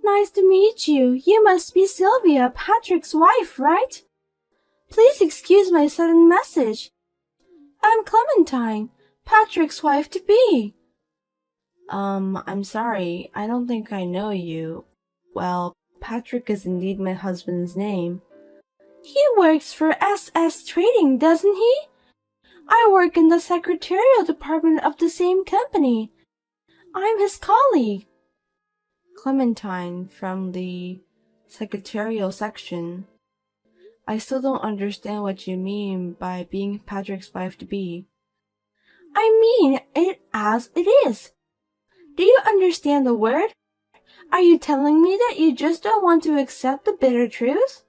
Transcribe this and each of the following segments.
Nice to meet you. You must be Sylvia, Patrick's wife, right? Please excuse my sudden message. I'm Clementine, Patrick's wife-to-be. I'm sorry. I don't think I know you. Well, Patrick is indeed my husband's name. He works for SS Trading, doesn't he? I work in the secretarial department of the same company. I'm his colleague. Clementine from the secretarial section. I still don't understand what you mean by being Patrick's wife-to-be. I mean it as it is. Do you understand the word? Are you telling me that you just don't want to accept the bitter truth?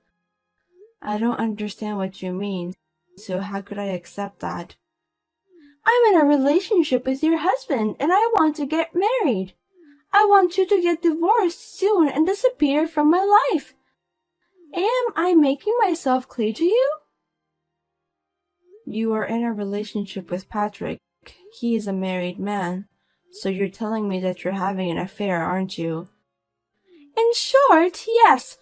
I don't understand what you mean, so how could I accept that? I'm in a relationship with your husband and I want to get married. I want you to get divorced soon and disappear from my life. Am I making myself clear to you? You are in a relationship with Patrick. He is a married man. So you're telling me that you're having an affair, aren't you? In short, yes.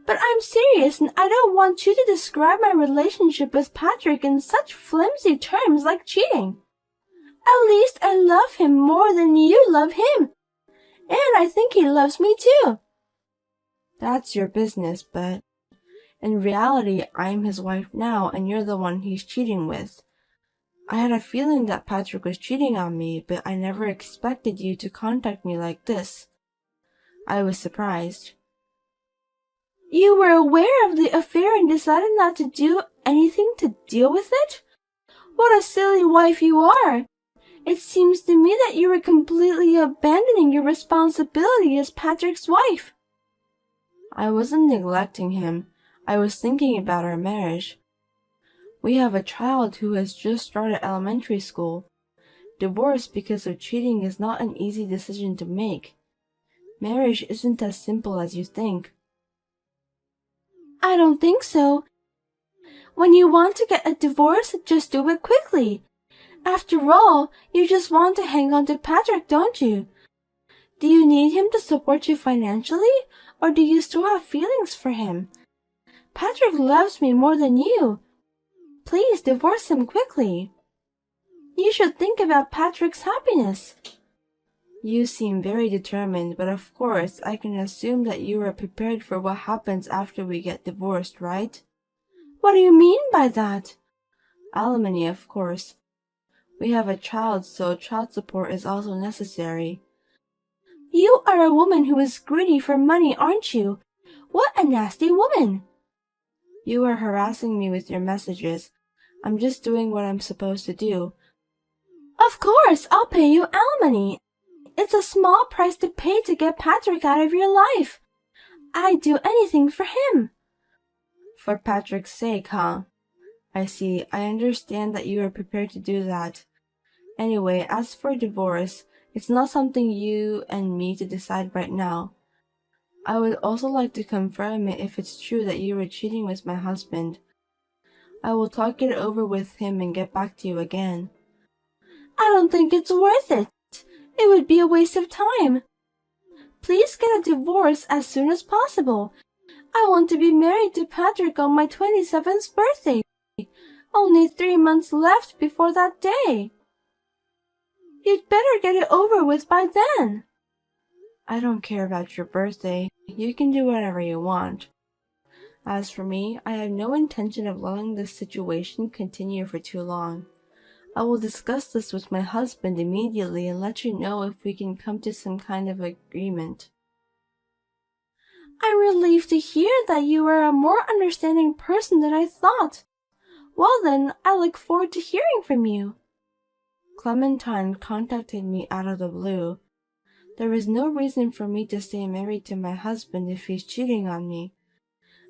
But I'm serious and I don't want you to describe my relationship with Patrick in such flimsy terms like cheating. At least I love him more than you love him. And I think he loves me too. That's your business, but in reality, I'm his wife now and you're the one he's cheating with. I had a feeling that Patrick was cheating on me, but I never expected you to contact me like this. I was surprised. You were aware of the affair and decided not to do anything to deal with it? What a silly wife you are! It seems to me that you were completely abandoning your responsibility as Patrick's wife. I wasn't neglecting him. I was thinking about our marriage. We have a child who has just started elementary school. Divorce because of cheating is not an easy decision to make. Marriage isn't as simple as you think. I don't think so. When you want to get a divorce, just do it quickly. After all, you just want to hang on to Patrick, don't you? Do you need him to support you financially, or do you still have feelings for him? Patrick loves me more than you. Please divorce him quickly. You should think about Patrick's happiness. You seem very determined, but of course I can assume that you are prepared for what happens after we get divorced, right? What do you mean by that? Alimony, of course. We have a child, so child support is also necessary. You are a woman who is greedy for money, aren't you? What a nasty woman! You are harassing me with your messages. I'm just doing what I'm supposed to do. Of course, I'll pay you alimony. It's a small price to pay to get Patrick out of your life. I'd do anything for him. For Patrick's sake, huh? I see. I understand that you are prepared to do that. Anyway, as for divorce, it's not something you and me to decide right now. I would also like to confirm it if it's true that you were cheating with my husband. I will talk it over with him and get back to you again. I don't think it's worth it. It would be a waste of time. Please get a divorce as soon as possible. I want to be married to Patrick on my 27th birthday. Only 3 months left before that day. You'd better get it over with by then. I don't care about your birthday. You can do whatever you want. As for me, I have no intention of letting this situation continue for too long. I will discuss this with my husband immediately and let you know if we can come to some kind of agreement. I'm relieved to hear that you are a more understanding person than I thought. Well then, I look forward to hearing from you. Clementine contacted me out of the blue. There is no reason for me to stay married to my husband if he's cheating on me.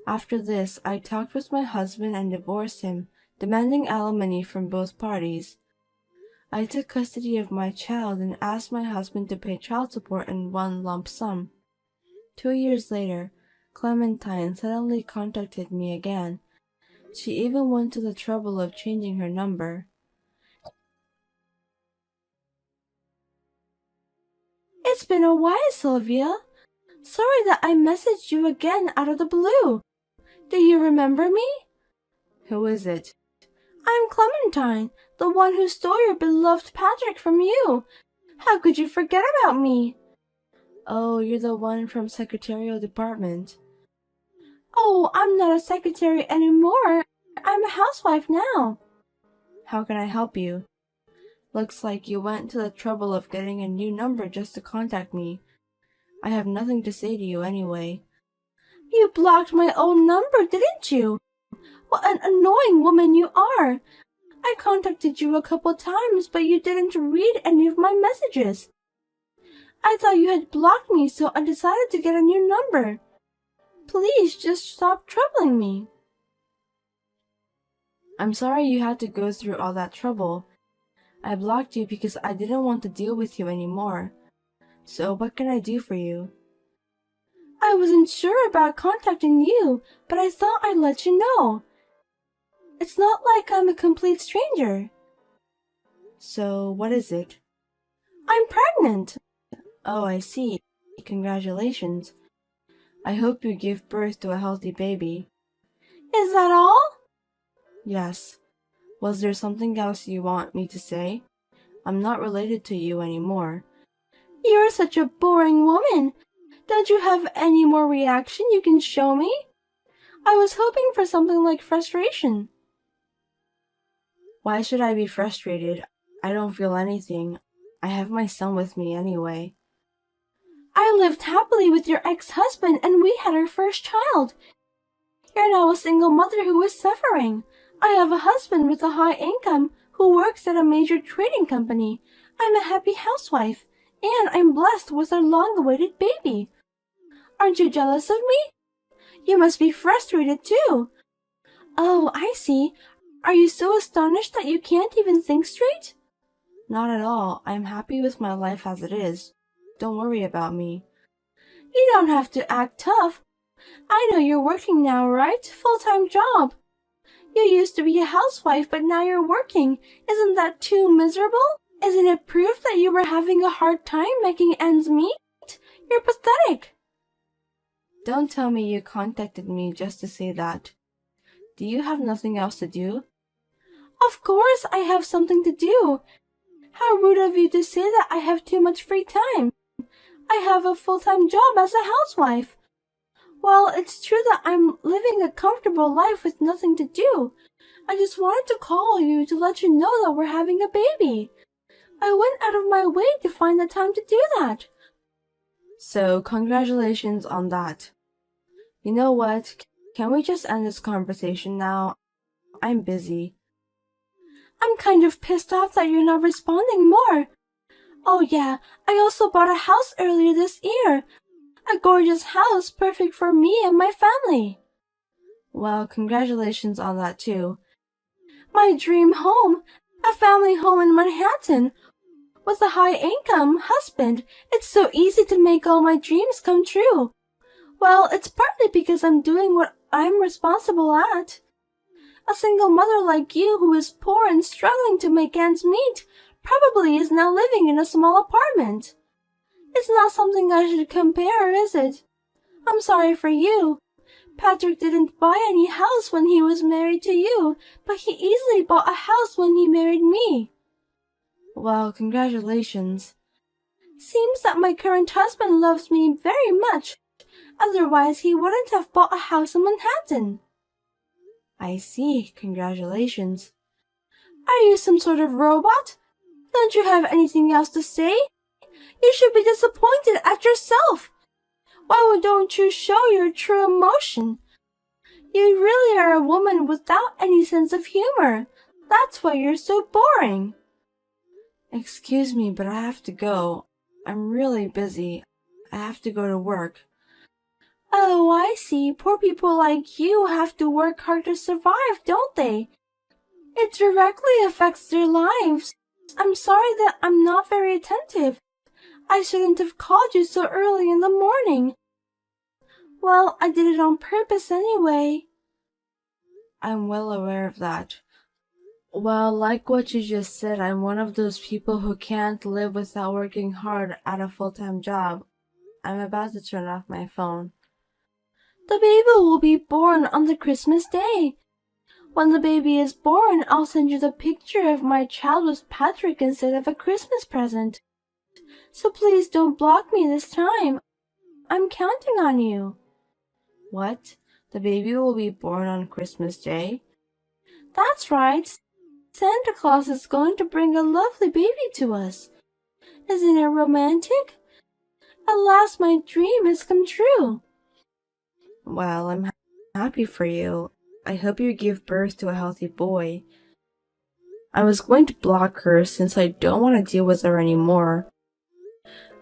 After this, I talked with my husband and divorced him, demanding alimony from both parties. I took custody of my child and asked my husband to pay child support in one lump sum. 2 years later, Clementine suddenly contacted me again. She even went to the trouble of changing her number. It's been a while, Sylvia. Sorry that I messaged you again out of the blue. Do you remember me? Who is it? I'm Clementine, the one who stole your beloved Patrick from you. How could you forget about me? Oh, you're the one from Secretarial Department. Oh, I'm not a secretary anymore. I'm a housewife now. How can I help you? Looks like you went to the trouble of getting a new number just to contact me. I have nothing to say to you anyway. You blocked my old number, didn't you? What an annoying woman you are. I contacted you a couple times, but you didn't read any of my messages. I thought you had blocked me, so I decided to get a new number. Please just stop troubling me. I'm sorry you had to go through all that trouble. I blocked you because I didn't want to deal with you anymore. So what can I do for you? I wasn't sure about contacting you, but I thought I'd let you know. It's not like I'm a complete stranger. So what is it? I'm pregnant. Oh, I see. Congratulations. I hope you give birth to a healthy baby. Is that all? Yes. Was there something else you want me to say? I'm not related to you anymore. You're such a boring woman. Don't you have any more reaction you can show me? I was hoping for something like frustration. Why should I be frustrated? I don't feel anything. I have my son with me anyway. I lived happily with your ex-husband and we had our first child. You're now a single mother who is suffering. I have a husband with a high income who works at a major trading company. I'm a happy housewife, and I'm blessed with a long-awaited baby. Aren't you jealous of me? You must be frustrated too. Oh, I see. Are you so astonished that you can't even think straight? Not at all. I'm happy with my life as it is. Don't worry about me. You don't have to act tough. I know you're working now, right? Full-time job. You used to be a housewife, but now you're working. Isn't that too miserable? Isn't it proof that you were having a hard time making ends meet? You're pathetic. Don't tell me you contacted me just to say that. Do you have nothing else to do? Of course I have something to do. How rude of you to say that I have too much free time. I have a full-time job as a housewife. Well, it's true that I'm living a comfortable life with nothing to do. I just wanted to call you to let you know that we're having a baby. I went out of my way to find the time to do that. So, congratulations on that. You know what? Can we just end this conversation now? I'm busy. I'm kind of pissed off that you're not responding more. Oh yeah, I also bought a house earlier this year. A gorgeous house perfect for me and my family. Well, congratulations on that too. My dream home, a family home in Manhattan. With a high-income husband, it's so easy to make all my dreams come true. Well, it's partly because I'm doing what I'm responsible at. A single mother like you who is poor and struggling to make ends meet probably is now living in a small apartment. It's not something I should compare, is it? I'm sorry for you. Patrick didn't buy any house when he was married to you, but he easily bought a house when he married me. Well, congratulations. Seems that my current husband loves me very much. Otherwise, he wouldn't have bought a house in Manhattan. I see. Congratulations. Are you some sort of robot? Don't you have anything else to say? You should be disappointed at yourself. Why don't you show your true emotion? You really are a woman without any sense of humor. That's why you're so boring. Excuse me, but I have to go. I'm really busy. I have to go to work. Oh, I see. Poor people like you have to work hard to survive, don't they? It directly affects their lives. I'm sorry that I'm not very attentive. I shouldn't have called you so early in the morning. Well, I did it on purpose anyway. I'm well aware of that. Well, like what you just said, I'm one of those people who can't live without working hard at a full-time job. I'm about to turn off my phone. The baby will be born on the Christmas day. When the baby is born, I'll send you the picture of my child with Patrick instead of a Christmas present. So please don't block me this time. I'm counting on you. What? The baby will be born on Christmas Day? That's right. Santa Claus is going to bring a lovely baby to us. Isn't it romantic? At last my dream has come true. Well, I'm happy for you. I hope you give birth to a healthy boy. I was going to block her since I don't want to deal with her anymore.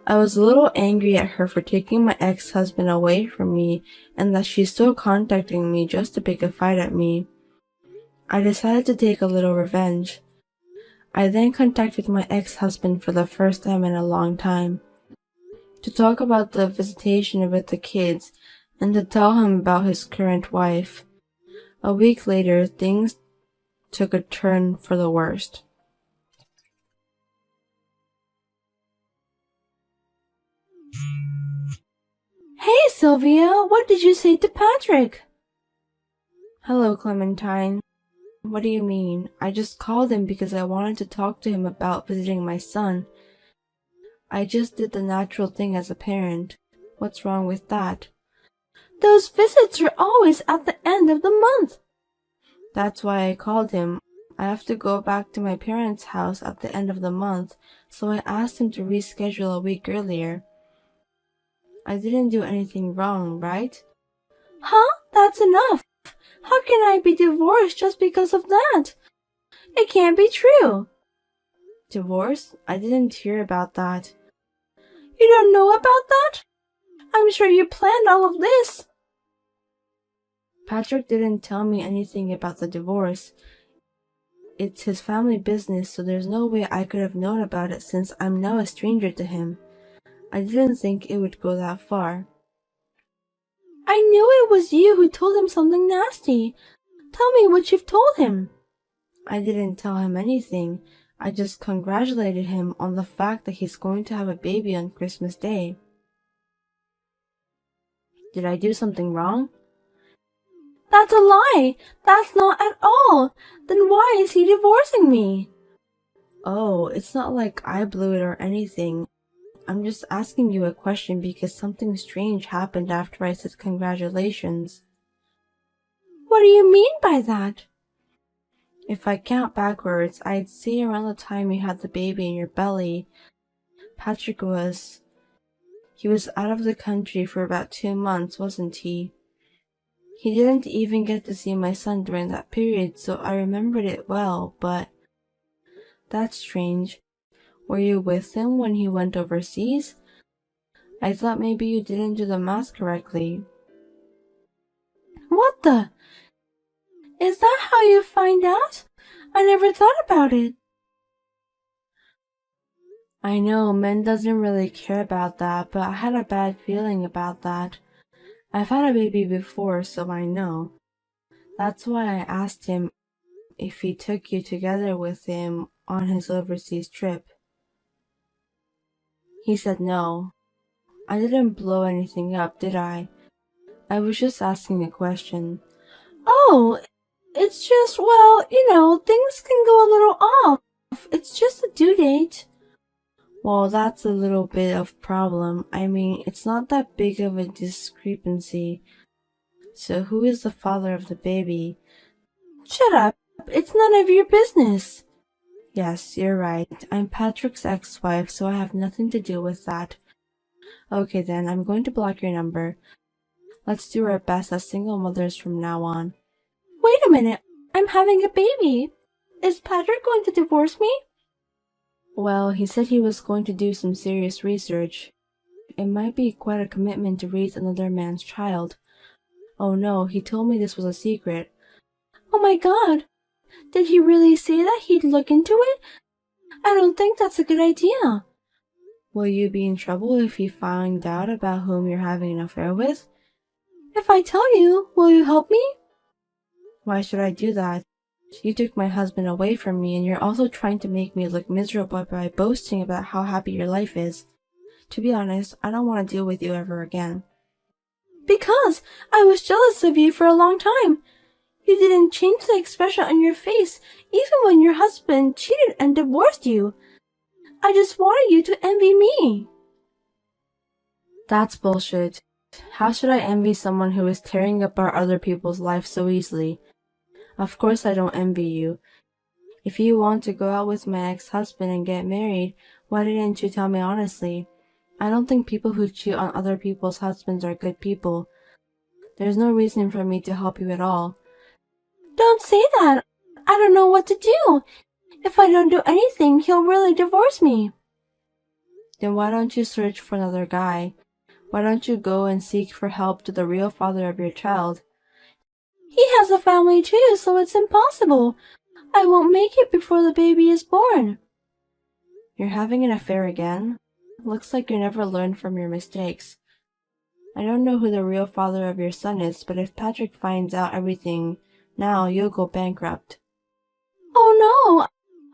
I was a little angry at her for taking my ex-husband away from me and that she's still contacting me just to pick a fight at me. I decided to take a little revenge. I then contacted my ex-husband for the first time in a long time to talk about the visitation with the kids and to tell him about his current wife. A week later, things took a turn for the worst. Hey, Sylvia, what did you say to Patrick? Hello, Clementine. What do you mean? I just called him because I wanted to talk to him about visiting my son. I just did the natural thing as a parent. What's wrong with that? Those visits are always at the end of the month. That's why I called him. I have to go back to my parents' house at the end of the month, so I asked him to reschedule a week earlier. I didn't do anything wrong, right? Huh? That's enough. How can I be divorced just because of that? It can't be true. Divorce? I didn't hear about that. You don't know about that? I'm sure you planned all of this. Patrick didn't tell me anything about the divorce. It's his family business, so there's no way I could have known about it since I'm now a stranger to him. I didn't think it would go that far. I knew it was you who told him something nasty. Tell me what you've told him. I didn't tell him anything. I just congratulated him on the fact that he's going to have a baby on Christmas Day. Did I do something wrong? That's a lie. That's not at all. Then why is he divorcing me? Oh, it's not like I blew it or anything. I'm just asking you a question because something strange happened after I said congratulations. What do you mean by that? If I count backwards, I'd say around the time you had the baby in your belly, Patrick was out of the country for about 2 months, wasn't he? He didn't even get to see my son during that period, so I remembered it well, but that's strange. Were you with him when he went overseas? I thought maybe you didn't do the math correctly. What the? Is that how you find out? I never thought about it. I know, men doesn't really care about that, but I had a bad feeling about that. I've had a baby before, so I know. That's why I asked him if he took you together with him on his overseas trip. He said no. I didn't blow anything up, did I? I was just asking a question. Oh, it's just, well, things can go a little off. It's just a due date. Well, that's a little bit of problem. I mean, it's not that big of a discrepancy. So who is the father of the baby? Shut up. It's none of your business. Yes, you're right. I'm Patrick's ex-wife, so I have nothing to do with that. Okay then, I'm going to block your number. Let's do our best as single mothers from now on. Wait a minute. I'm having a baby. Is Patrick going to divorce me? Well, he said he was going to do some serious research. It might be quite a commitment to raise another man's child. Oh no, he told me this was a secret. Oh my god. Did he really say that he'd look into it? I don't think that's a good idea. Will you be in trouble if he finds out about whom you're having an affair with? If I tell you, will you help me? Why should I do that? You took my husband away from me and you're also trying to make me look miserable by boasting about how happy your life is. To be honest, I don't want to deal with you ever again. Because I was jealous of you for a long time. You didn't change the expression on your face even when your husband cheated and divorced you. I just wanted you to envy me. That's bullshit. How should I envy someone who is tearing apart other people's lives so easily? Of course I don't envy you. If you want to go out with my ex-husband and get married, why didn't you tell me honestly? I don't think people who cheat on other people's husbands are good people. There's no reason for me to help you at all. Don't say that. I don't know what to do. If I don't do anything, he'll really divorce me. Then why don't you search for another guy? Why don't you go and seek for help to the real father of your child? He has a family too, so it's impossible. I won't make it before the baby is born. You're having an affair again? Looks like you never learned from your mistakes. I don't know who the real father of your son is, but if Patrick finds out everything now, you'll go bankrupt. Oh no!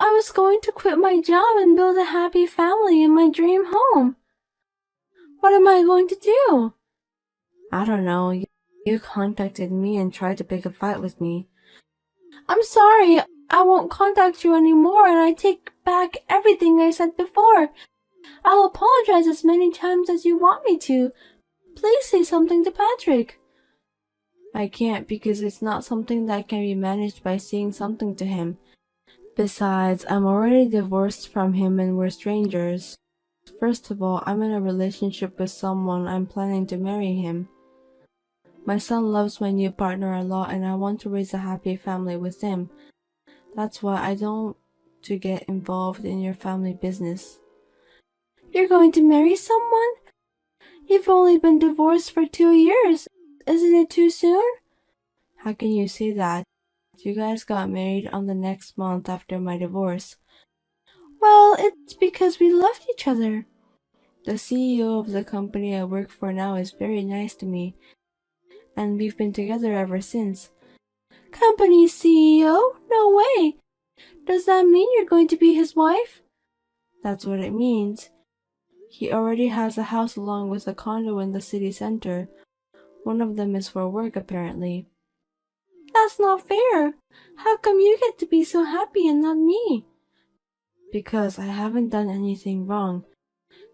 I was going to quit my job and build a happy family in my dream home. What am I going to do? I don't know. You contacted me and tried to pick a fight with me. I'm sorry. I won't contact you anymore, and I take back everything I said before. I'll apologize as many times as you want me to. Please say something to Patrick. I can't because it's not something that can be managed by saying something to him. Besides, I'm already divorced from him and we're strangers. First of all, I'm in a relationship with someone. I'm planning to marry him. My son loves my new partner a lot and I want to raise a happy family with him. That's why I don't want to get involved in your family business. You're going to marry someone? You've only been divorced for 2 years. Isn't it too soon? How can you say that? You guys got married on the next month after my divorce. Well, it's because we loved each other. The CEO of the company I work for now is very nice to me, and we've been together ever since. Company CEO? No way! Does that mean you're going to be his wife? That's what it means. He already has a house along with a condo in the city center. One of them is for work, apparently. That's not fair. How come you get to be so happy and not me? Because I haven't done anything wrong.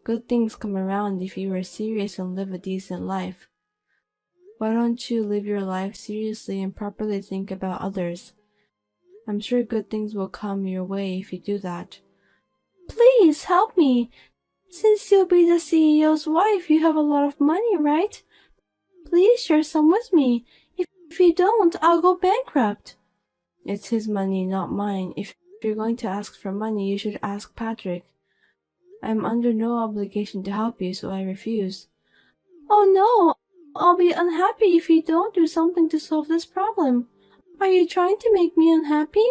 Good things come around if you are serious and live a decent life. Why don't you live your life seriously and properly think about others? I'm sure good things will come your way if you do that. Please help me. Since you'll be the CEO's wife, you have a lot of money, right? Please share some with me. If you don't, I'll go bankrupt. It's his money, not mine. If you're going to ask for money, you should ask Patrick. I'm under no obligation to help you, so I refuse. Oh no, I'll be unhappy if you don't do something to solve this problem. Are you trying to make me unhappy?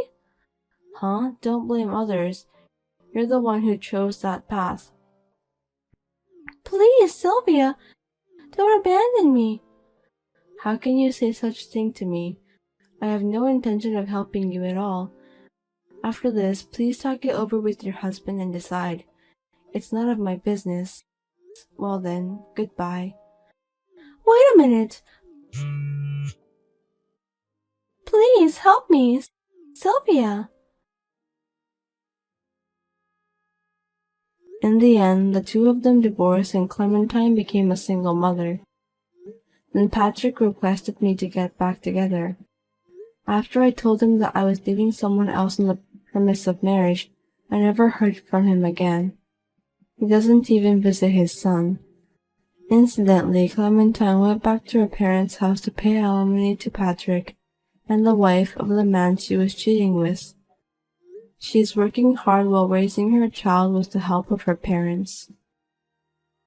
Huh? Don't blame others. You're the one who chose that path. Please, Sylvia, don't abandon me. How can you say such a thing to me? I have no intention of helping you at all. After this, please talk it over with your husband and decide. It's none of my business. Well then, goodbye. Wait a minute. Please help me, Sylvia. In the end, the two of them divorced and Clementine became a single mother. Then Patrick requested me to get back together. After I told him that I was dating someone else on the premise of marriage, I never heard from him again. He doesn't even visit his son. Incidentally, Clementine went back to her parents' house to pay alimony to Patrick and the wife of the man she was cheating with. She is working hard while raising her child with the help of her parents.